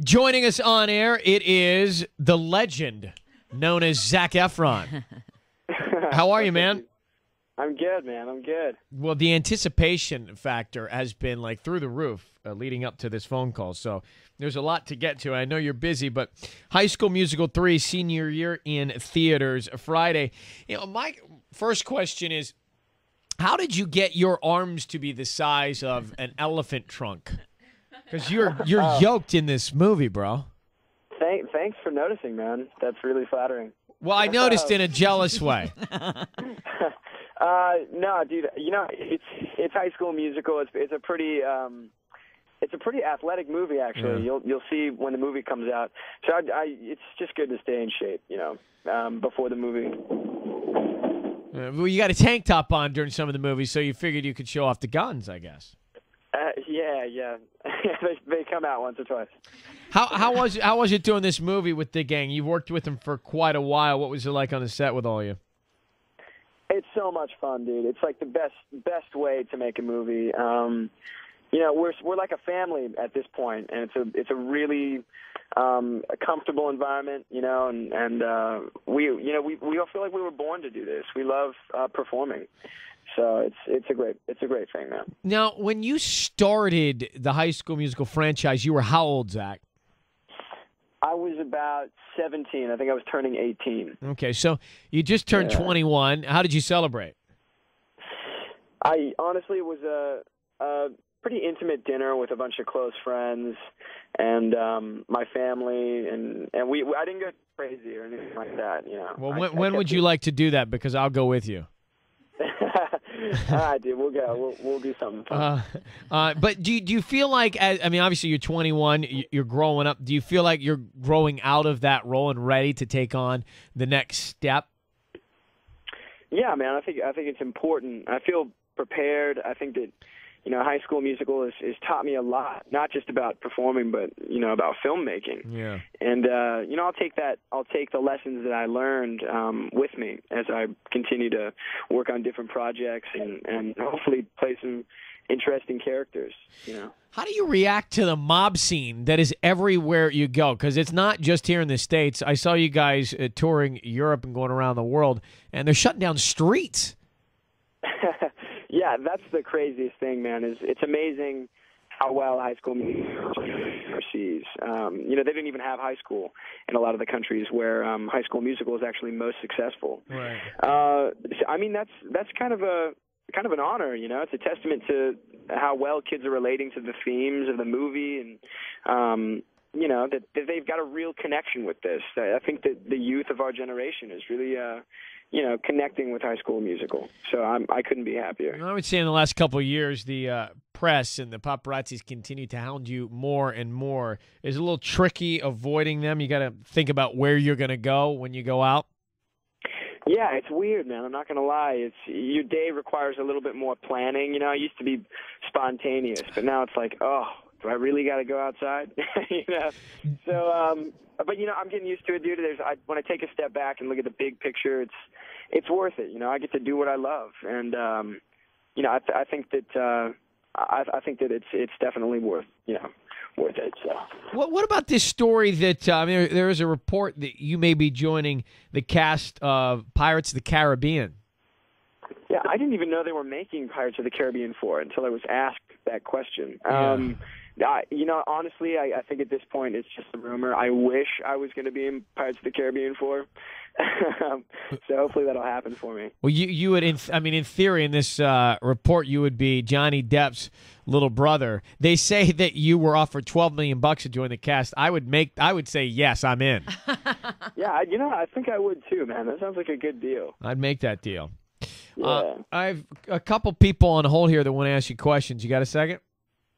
Joining us on air, it is the legend known as Zac Efron. How are you, man? I'm good, man. I'm good. Well, the anticipation factor has been like through the roof leading up to this phone call. So there's a lot to get to. I know you're busy, but High School Musical 3 senior year in theaters Friday. My first question is, how did you get your arms to be the size of an elephant trunk? Because you're yoked in this movie, bro. Thanks for noticing, man. That's really flattering. Well, I noticed in a jealous way. No, dude. It's High School Musical. It's a pretty athletic movie, actually. Yeah. You'll see when the movie comes out. So it's just good to stay in shape, before the movie. Well, you got a tank top on during some of the movies, so you figured you could show off the guns, I guess. Yeah. they come out once or twice. How was it doing this movie with the gang? You've worked with them for quite a while. What was it like on the set with all you? It's so much fun, dude. It's like the best way to make a movie. We're like a family at this point, and it's a really a comfortable environment, and we all feel like we were born to do this. We love performing. So it's a great thing, man. Now, when you started the High School Musical franchise, you were how old, Zach? I was about 17. I think I was turning 18. Okay, so you just turned 21. How did you celebrate? I honestly, it was a pretty intimate dinner with a bunch of close friends and my family, and I didn't go crazy or anything like that. Well, when would you like to do that? Because I'll go with you. All right, dude, we'll go. We'll do something fun. But do you feel like, obviously you're 21, you're growing up. Do you feel like you're growing out of that role and ready to take on the next step? Yeah, man, I think it's important. I feel prepared. I think that High School Musical has taught me a lot, not just about performing, but about filmmaking. Yeah. And I'll take the lessons that I learned with me as I continue to work on different projects and hopefully play some interesting characters. How do you react to the mob scene that is everywhere you go? Because it's not just here in the States. I saw you guys touring Europe and going around the world, and they're shutting down streets. Yeah, that's the craziest thing, man. It's amazing how well High School Musical overseas. They didn't even have high school in a lot of the countries where High School Musical is actually most successful. Right. That's kind of an honor. It's a testament to how well kids are relating to the themes of the movie, and that they've got a real connection with this. I think that the youth of our generation is really connecting with High School Musical. So I couldn't be happier. I would say in the last couple of years, the press and the paparazzis continue to hound you more and more. Is it a little tricky avoiding them? You got to think about where you're going to go when you go out. Yeah, it's weird, man. I'm not going to lie. Your day requires a little bit more planning. I used to be spontaneous, but now it's like, oh, do I really got to go outside? So, but I'm getting used to it, dude. When I take a step back and look at the big picture, it's worth it. I get to do what I love, and I think that it's definitely worth it. So. What about this story that there is a report that you may be joining the cast of Pirates of the Caribbean? Yeah, I didn't even know they were making Pirates of the Caribbean 4 until I was asked that question. Honestly, I think at this point it's just a rumor. I wish I was going to be in Pirates of the Caribbean 4. So hopefully that'll happen for me. Well, you would, in theory, in this report, you would be Johnny Depp's little brother. They say that you were offered $12 million to join the cast. I would say yes, I'm in. Yeah, I think I would too, man. That sounds like a good deal. I'd make that deal. Yeah. I've a couple people on hold here that want to ask you questions. You got a second?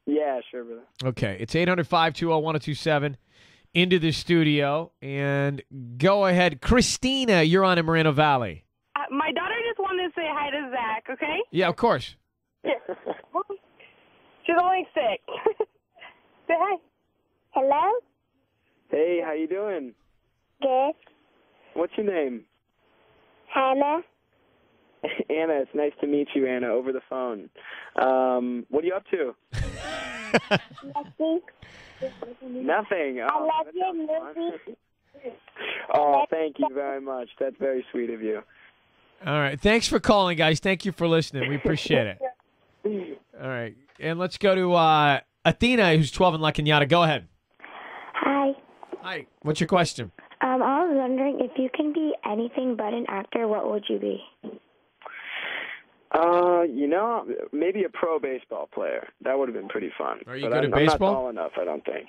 Yeah, sure, brother. Okay, it's 800-520-1027 into the studio, and go ahead. Christina, you're on in Moreno Valley. My daughter just wanted to say hi to Zach, okay? Yeah, of course. Yeah. She's only 6. Say hi. Hello? Hey, how you doing? Good. What's your name? Hannah? Anna, it's nice to meet you, Anna, over the phone. What are you up to? Nothing. Nothing. I Oh, love that your sounds fun. movie. Oh, thank you very much. That's very sweet of you. All right. Thanks for calling, guys. Thank you for listening. We appreciate it. All right. And let's go to Athena, who's 12 in La Cañada. Go ahead. Hi. Hi. What's your question? I was wondering if you can be anything but an actor, what would you be? Maybe a pro baseball player. That would have been pretty fun. Are you But good I'm at baseball? I'm not tall enough, I don't think.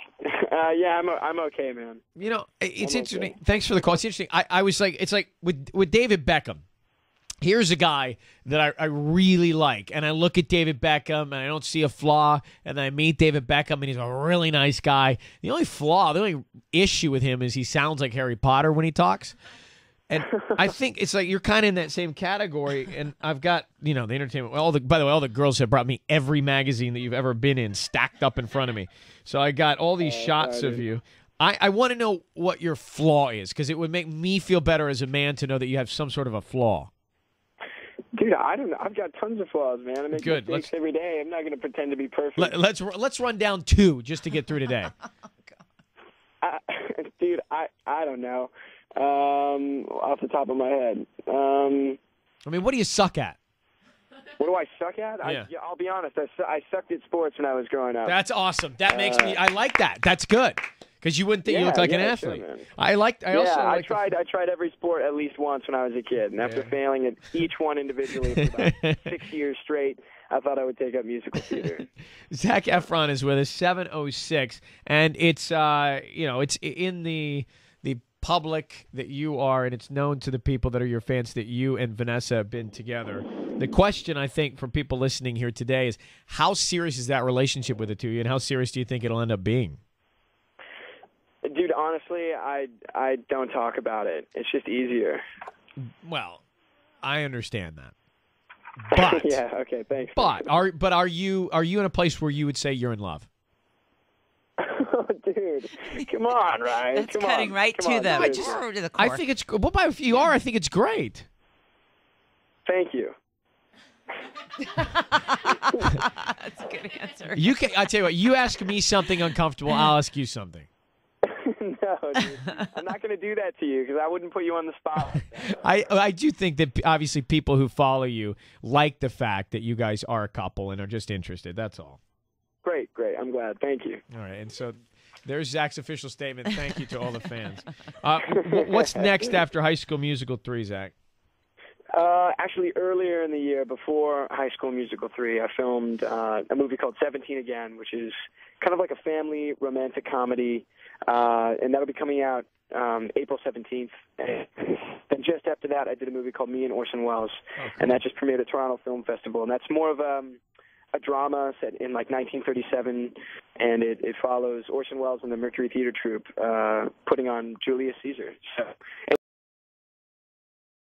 Yeah, I'm okay, man. You know, it's I'm interesting. okay. Thanks for the call. It's interesting. I was like, it's like with David Beckham. Here's a guy that I really like, and I look at David Beckham, and I don't see a flaw, and then I meet David Beckham, and he's a really nice guy. The only issue with him is he sounds like Harry Potter when he talks. And I think it's like you're kind of in that same category, and I've got, the entertainment. By the way, all the girls have brought me every magazine that you've ever been in stacked up in front of me. So I got all these shots of you. I want to know what your flaw is, because it would make me feel better as a man to know that you have some sort of a flaw. Dude, I don't know. I've got tons of flaws, man. I make Good. mistakes every day. I'm not going to pretend to be perfect. Let's run down 2 just to get through today. Dude, I don't know. Off the top of my head. I mean, what do you suck at? What do I suck at? Yeah. I'll be honest. I sucked at sports when I was growing up. That's awesome. That makes me. I like that. That's good. Because you wouldn't think you look like an athlete. Sure, I I tried every sport at least once when I was a kid, and after failing at each one individually for about 6 years straight, I thought I would take up musical theater. Zac Efron is with us, 706, and it's it's in the public that you are, and it's known to the people that are your fans that you and Vanessa have been together. The question, I think, for people listening here today is, how serious is that relationship with the two of you, and how serious do you think it'll end up being? Dude, honestly, I don't talk about it. It's just easier. Well, I understand that. But yeah, okay, thanks. But are you in a place where you would say you're in love? Oh, dude, come on, Ryan. That's come cutting on. right Come to on, them. dude. To the core. I think it's if you are, I think it's great. Thank you. That's a good answer. I tell you what, you ask me something uncomfortable, I'll ask you something. No, dude. I'm not going to do that to you because I wouldn't put you on the spot. I do think that obviously people who follow you like the fact that you guys are a couple and are just interested. That's all. Great. I'm glad. Thank you. All right, and so there's Zach's official statement. Thank you to all the fans. What's next after High School Musical 3, Zach? Actually, earlier in the year, before High School Musical 3, I filmed a movie called 17 Again, which is kind of like a family romantic comedy, and that'll be coming out April 17th. And then just after that, I did a movie called Me and Orson Welles, and that just premiered at Toronto Film Festival. And that's more of a drama set in like 1937, and it follows Orson Welles and the Mercury Theater Troupe putting on Julius Caesar. So